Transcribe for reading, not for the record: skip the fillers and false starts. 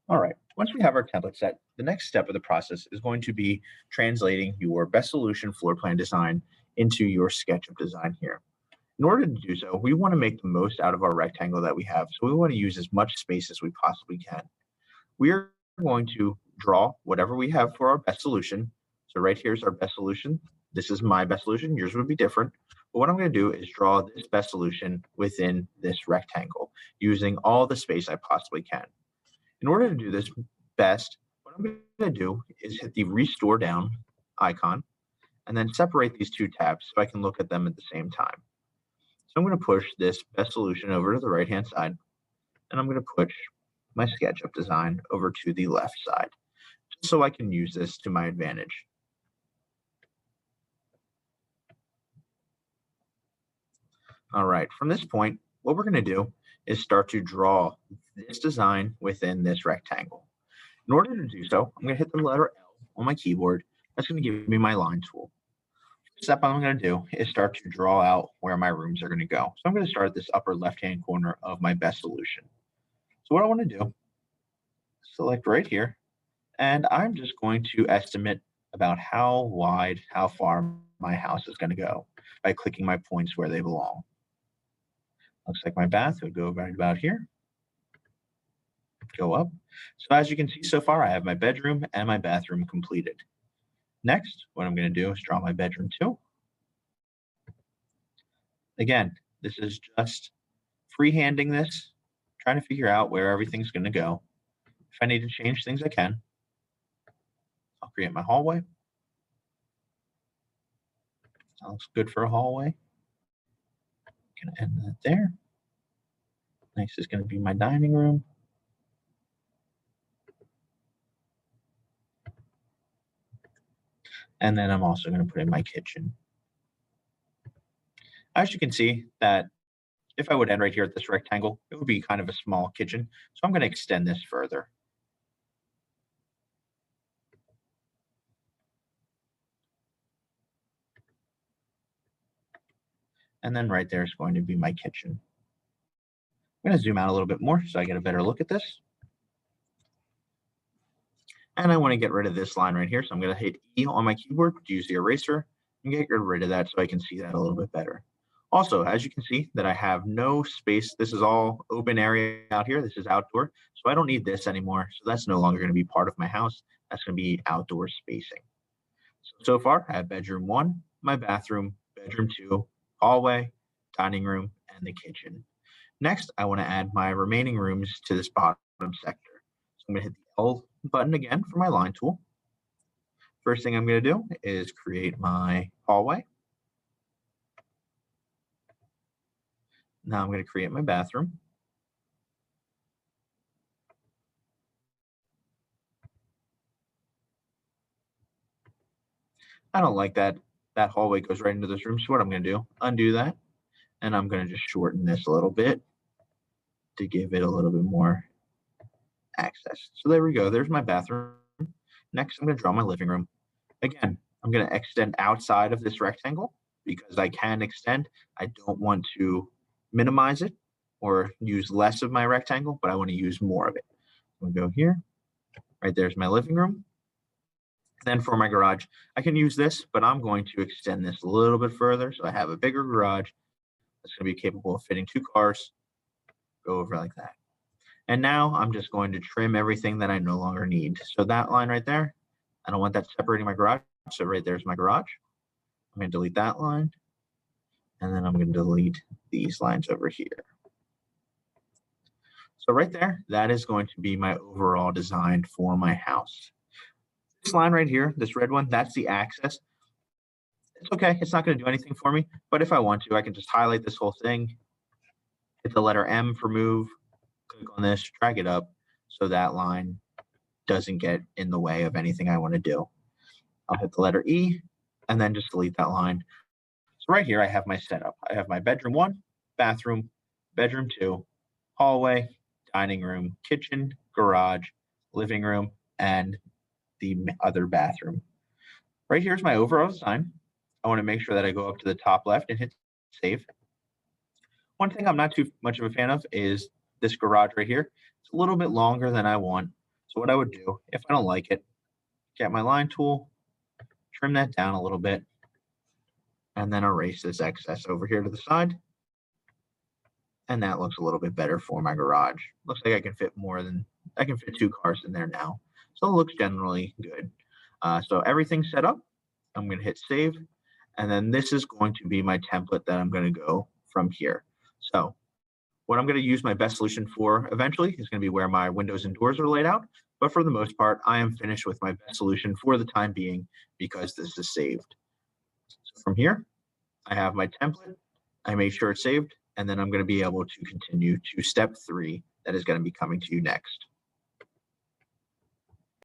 All right, once we have our template set, the next step of the process is going to be translating your best solution floor plan design into your SketchUp design here. In order to do so, we want to make the most out of our rectangle that we have, so we want to use as much space as we possibly can. We are going to draw whatever we have for our best solution. So right here is our best solution. This is my best solution. Yours would be different. But what I'm going to do is draw this best solution within this rectangle using all the space I possibly can. In order to do this best, what I'm going to do is hit the restore down icon and then separate these two tabs so I can look at them at the same time. So I'm going to push this best solution over to the right hand side, and I'm going to push my SketchUp design over to the left side, just so I can use this to my advantage. All right, from this point, what we're going to do is start to draw this design within this rectangle. In order to do so, I'm going to hit the letter L on my keyboard. That's going to give me my line tool. The step I'm going to do is start to draw out where my rooms are going to go. So I'm going to start at this upper left-hand corner of my best solution. So what I want to do, select right here, and I'm just going to estimate about how wide, how far my house is going to go by clicking my points where they belong. Looks like my bath would go right about here. Go up. So as you can see so far, I have my bedroom and my bathroom completed. Next, what I'm going to do is draw my bedroom too. Again, this is just freehanding this, trying to figure out where everything's going to go. If I need to change things, I can. I'll create my hallway. That looks good for a hallway. Going to end that there. Next is going to be my dining room. And then I'm also going to put in my kitchen. As you can see that if I would end right here at this rectangle, it would be kind of a small kitchen. So I'm going to extend this further. And then right there is going to be my kitchen. I'm going to zoom out a little bit more so I get a better look at this. And I want to get rid of this line right here. So I'm going to hit E on my keyboard to use the eraser and get rid of that so I can see that a little bit better. Also, as you can see that I have no space. This is all open area out here. This is outdoor. So I don't need this anymore. So that's no longer going to be part of my house. That's going to be outdoor spacing. So far, I have bedroom 1, my bathroom, bedroom 2, hallway, dining room, and the kitchen. Next, I want to add my remaining rooms to this bottom sector. So I'm going to hit the L button again for my line tool. First thing I'm going to do is create my hallway. Now I'm going to create my bathroom. I don't like that hallway goes right into this room. So what I'm going to do, undo that, and I'm going to just shorten this a little bit to give it a little bit more access. So there we go. There's my bathroom. Next, I'm going to draw my living room. Again, I'm going to extend outside of this rectangle because I can extend. I don't want to minimize it or use less of my rectangle, but I want to use more of it. I'm going to go here. Right there's my living room. Then for my garage, I can use this, but I'm going to extend this a little bit further. So I have a bigger garage that's going to be capable of fitting 2 cars. Go over like that. And now I'm just going to trim everything that I no longer need. So that line right there, I don't want that separating my garage. So right there's my garage. I'm going to delete that line. And then I'm going to delete these lines over here. So right there, that is going to be my overall design for my house. This line right here, this red one, that's the access. It's okay. It's not going to do anything for me. But if I want to, I can just highlight this whole thing, hit the letter M for move, click on this, drag it up so that line doesn't get in the way of anything I want to do. I'll hit the letter E and then just delete that line. So right here, I have my setup. I have my bedroom 1, bathroom, bedroom 2, hallway, dining room, kitchen, garage, living room, and the other bathroom. Right here's my overall design. I want to make sure that I go up to the top left and hit save. One thing I'm not too much of a fan of is this garage right here. It's a little bit longer than I want. So what I would do, if I don't like it, get my line tool, trim that down a little bit, and then erase this excess over here to the side. And that looks a little bit better for my garage. Looks like I can fit I can fit 2 cars in there now. So it looks generally good. So everything's set up. I'm going to hit save. And then this is going to be my template that I'm going to go from here. So what I'm going to use my best solution for eventually is going to be where my windows and doors are laid out. But for the most part, I am finished with my best solution for the time being because this is saved. So from here, I have my template. I made sure it's saved, and then I'm going to be able to continue to step 3 that is going to be coming to you next.